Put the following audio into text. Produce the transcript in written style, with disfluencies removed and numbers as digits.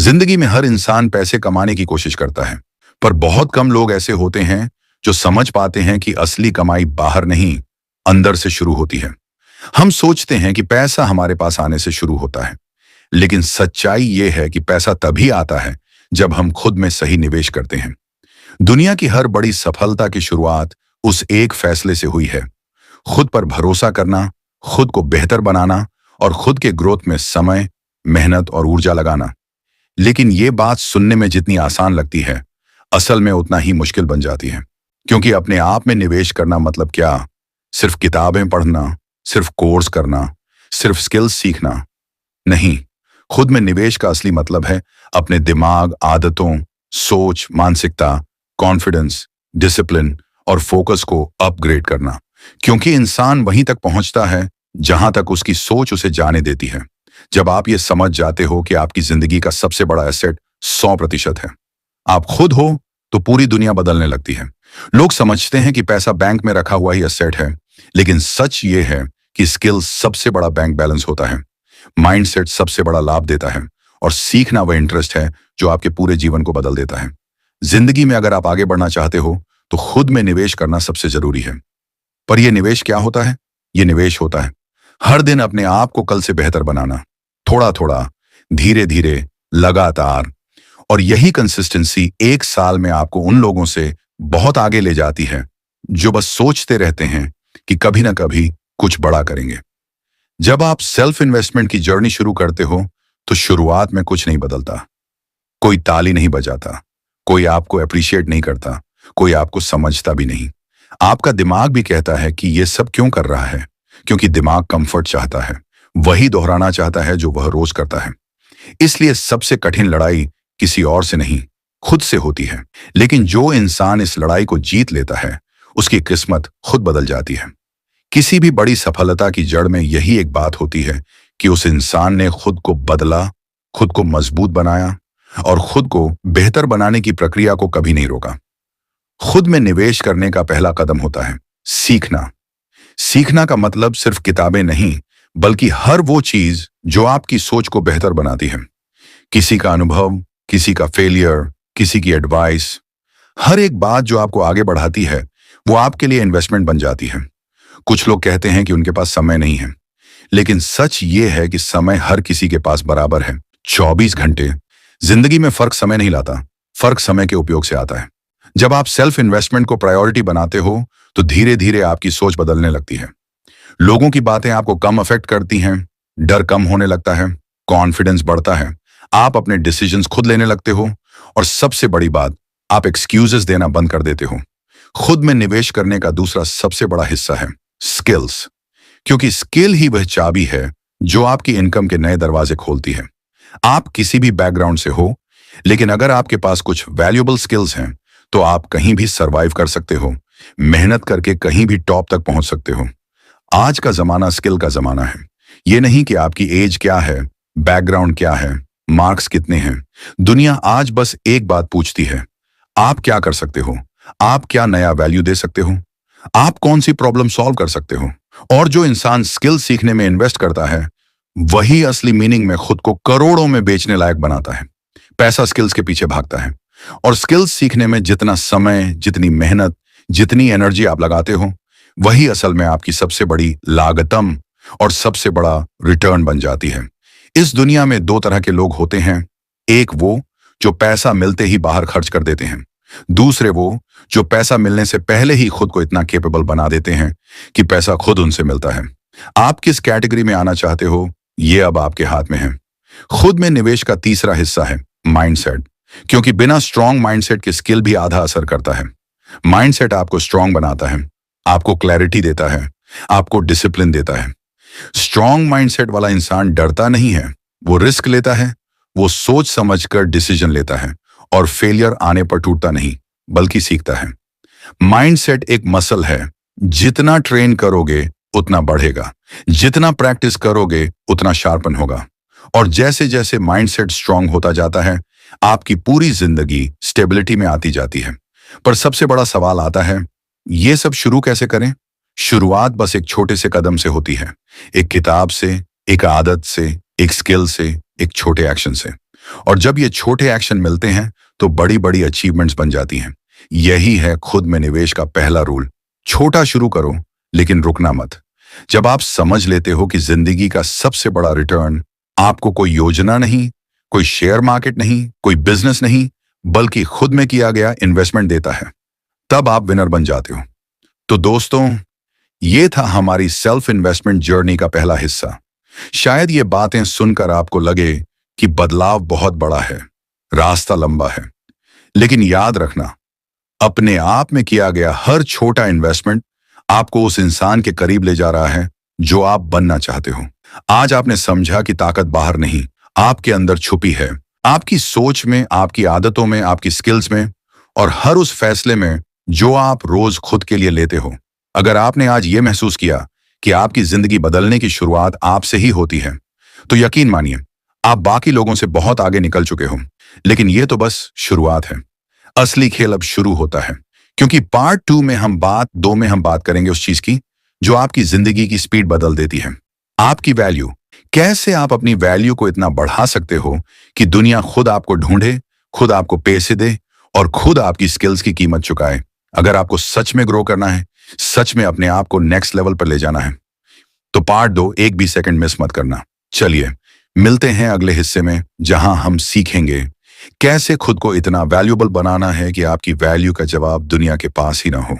जिंदगी में हर इंसान पैसे कमाने की कोशिश करता है, पर बहुत कम लोग ऐसे होते हैं जो समझ पाते हैं कि असली कमाई बाहर नहीं, अंदर से शुरू होती है। हम सोचते हैं कि पैसा हमारे पास आने से शुरू होता है, लेकिन सच्चाई ये है कि पैसा तभी आता है जब हम खुद में सही निवेश करते हैं। दुनिया की हर बड़ी सफलता की शुरुआत उस एक फैसले से हुई है। खुद पर भरोसा करना, खुद को बेहतर बनाना और खुद के ग्रोथ में समय, मेहनत और ऊर्जा लगाना। लेकिन ये बात सुनने में जितनी आसान लगती है, असल में उतना ही मुश्किल बन जाती है। क्योंकि अपने आप में निवेश करना मतलब क्या? सिर्फ किताबें पढ़ना, सिर्फ कोर्स करना, सिर्फ स्किल्स सीखना नहीं। खुद में निवेश का असली मतलब है अपने दिमाग, आदतों, सोच, मानसिकता, कॉन्फिडेंस, डिसिप्लिन और फोकस को अपग्रेड करना। क्योंकि इंसान वहीं तक पहुंचता है जहां तक उसकी सोच उसे जाने देती है। जब आप ये समझ जाते हो कि आपकी जिंदगी का सबसे बड़ा एसेट 100% है, आप खुद हो, तो पूरी दुनिया बदलने लगती है। लोग समझते हैं कि पैसा बैंक में रखा हुआ ही एसेट है, लेकिन सच ये है कि स्किल सबसे बड़ा बैंक बैलेंस होता है, माइंडसेट सबसे बड़ा लाभ देता है और सीखना वह इंटरेस्ट है जो आपके पूरे जीवन को बदल देता है। जिंदगी में अगर आप आगे बढ़ना चाहते हो तो खुद में निवेश करना सबसे जरूरी है। पर यह निवेश क्या होता है? यह निवेश होता है हर दिन अपने आप को कल से बेहतर बनाना, थोड़ा थोड़ा, धीरे धीरे, लगातार। और यही कंसिस्टेंसी एक साल में आपको उन लोगों से बहुत आगे ले जाती है जो बस सोचते रहते हैं कि कभी ना कभी कुछ बड़ा करेंगे। जब आप सेल्फ इन्वेस्टमेंट की जर्नी शुरू करते हो तो शुरुआत में कुछ नहीं बदलता। कोई ताली नहीं बजाता, कोई आपको अप्रिशिएट नहीं करता, कोई आपको समझता भी नहीं। आपका दिमाग भी कहता है कि यह सब क्यों कर रहा है, क्योंकि दिमाग कंफर्ट चाहता है, वही दोहराना चाहता है जो वह रोज करता है। इसलिए सबसे कठिन लड़ाई किसी और से नहीं, खुद से होती है। लेकिन जो इंसान इस लड़ाई को जीत लेता है, उसकी किस्मत खुद बदल जाती है। किसी भी बड़ी सफलता की जड़ में यही एक बात होती है कि उस इंसान ने खुद को बदला, खुद को मजबूत बनाया और खुद को बेहतर बनाने की प्रक्रिया को कभी नहीं रोका। खुद में निवेश करने का पहला कदम होता है सीखना। सीखना का मतलब सिर्फ किताबें नहीं, बल्कि हर वो चीज जो आपकी सोच को बेहतर बनाती है। किसी का अनुभव, किसी का फेलियर, किसी की एडवाइस, हर एक बात जो आपको आगे बढ़ाती है वो आपके लिए इन्वेस्टमेंट बन जाती है। कुछ लोग कहते हैं कि उनके पास समय नहीं है, लेकिन सच ये है कि समय हर किसी के पास बराबर है, 24 घंटे। जिंदगी में फर्क समय नहीं लाता, फर्क समय के उपयोग से आता है। जब आप सेल्फ इन्वेस्टमेंट को प्रायोरिटी बनाते हो तो धीरे धीरे आपकी सोच बदलने लगती है। लोगों की बातें आपको कम अफेक्ट करती हैं, डर कम होने लगता है, कॉन्फिडेंस बढ़ता है, आप अपने डिसीजंस खुद लेने लगते हो और सबसे बड़ी बात, आप एक्सक्यूजेस देना बंद कर देते हो। खुद में निवेश करने का दूसरा सबसे बड़ा हिस्सा है स्किल्स। क्योंकि स्किल ही वह चाबी है जो आपकी इनकम के नए दरवाजे खोलती है। आप किसी भी बैकग्राउंड से हो, लेकिन अगर आपके पास कुछ वैल्यूएबल स्किल्स हैं तो आप कहीं भी सरवाइव कर सकते हो, मेहनत करके कहीं भी टॉप तक पहुंच सकते हो। आज का जमाना स्किल का जमाना है। यह नहीं कि आपकी एज क्या है, बैकग्राउंड क्या है, मार्क्स कितने हैं। दुनिया आज बस एक बात पूछती है, आप क्या कर सकते हो, आप क्या नया वैल्यू दे सकते हो, आप कौन सी प्रॉब्लम सॉल्व कर सकते हो। और जो इंसान स्किल सीखने में इन्वेस्ट करता है, वही असली मीनिंग में खुद को करोड़ों में बेचने लायक बनाता है। पैसा स्किल्स के पीछे भागता है, और स्किल्स सीखने में जितना समय, जितनी मेहनत, जितनी एनर्जी आप लगाते हो, वही असल में आपकी सबसे बड़ी लागतम और सबसे बड़ा रिटर्न बन जाती है। इस दुनिया में दो तरह के लोग होते हैं, एक वो जो पैसा मिलते ही बाहर खर्च कर देते हैं, दूसरे वो जो पैसा मिलने से पहले ही खुद को इतना कैपेबल बना देते हैं कि पैसा खुद उनसे मिलता है। आप किस कैटेगरी में आना चाहते हो, ये अब आपके हाथ में है। खुद में निवेश का तीसरा हिस्सा है माइंडसेट। क्योंकि बिना स्ट्रांग माइंडसेट के स्किल भी आधा असर करता है। माइंडसेट आपको स्ट्रांग बनाता है, आपको क्लैरिटी देता है, आपको डिसिप्लिन देता है। स्ट्रांग माइंडसेट वाला इंसान डरता नहीं है, वो रिस्क लेता है, वो सोच समझकर डिसीजन लेता है और फेलियर आने पर टूटता नहीं, बल्कि सीखता है। माइंडसेट एक मसल है, जितना ट्रेन करोगे उतना बढ़ेगा, जितना प्रैक्टिस करोगे उतना शार्पन होगा। और जैसे जैसे माइंडसेट स्ट्रांग होता जाता है, आपकी पूरी जिंदगी स्टेबिलिटी में आती जाती है। पर सबसे बड़ा सवाल आता है, ये सब शुरू कैसे करें? शुरुआत बस एक छोटे से कदम से होती है, एक किताब से, एक आदत से, एक स्किल से, एक छोटे एक्शन से। और जब ये छोटे एक्शन मिलते हैं तो बड़ी बड़ी अचीवमेंट्स बन जाती हैं। यही है खुद में निवेश का पहला रूल। छोटा शुरू करो, लेकिन रुकना मत। जब आप समझ लेते हो कि जिंदगी का सबसे बड़ा रिटर्न आपको कोई योजना नहीं, कोई शेयर मार्केट नहीं, कोई बिजनेस नहीं, बल्कि खुद में किया गया इन्वेस्टमेंट देता है, तब आप विनर बन जाते हो। तो दोस्तों, ये था हमारी सेल्फ इन्वेस्टमेंट जर्नी का पहला हिस्सा। शायद ये बातें सुनकर आपको लगे कि बदलाव बहुत बड़ा है, रास्ता लंबा है, लेकिन याद रखना, अपने आप में किया गया हर छोटा इन्वेस्टमेंट आपको उस इंसान के करीब ले जा रहा है जो आप बनना चाहते हो। आज आपने समझा कि ताकत बाहर नहीं, आपके अंदर छुपी है, आपकी सोच में, आपकी आदतों में, आपकी स्किल्स में, और हर उस फैसले में जो आप रोज खुद के लिए लेते हो। अगर आपने आज ये महसूस किया कि आपकी जिंदगी बदलने की शुरुआत आपसे ही होती है, तो यकीन मानिए आप बाकी लोगों से बहुत आगे निकल चुके हो। लेकिन ये तो बस शुरुआत है। असली खेल अब शुरू होता है, क्योंकि पार्ट 2 में हम बात करेंगे उस चीज की जो आपकी जिंदगी की स्पीड बदल देती है। आपकी वैल्यू। कैसे आप अपनी वैल्यू को इतना बढ़ा सकते हो कि दुनिया खुद आपको ढूंढे, खुद आपको पैसे दे और खुद आपकी स्किल्स की कीमत चुकाए। अगर आपको सच में ग्रो करना है, सच में अपने आप को नेक्स्ट लेवल पर ले जाना है, तो पार्ट 2 एक भी सेकंड मिस मत करना। चलिए मिलते हैं अगले हिस्से में, जहां हम सीखेंगे कैसे खुद को इतना वैल्यूएबल बनाना है कि आपकी वैल्यू का जवाब दुनिया के पास ही ना हो।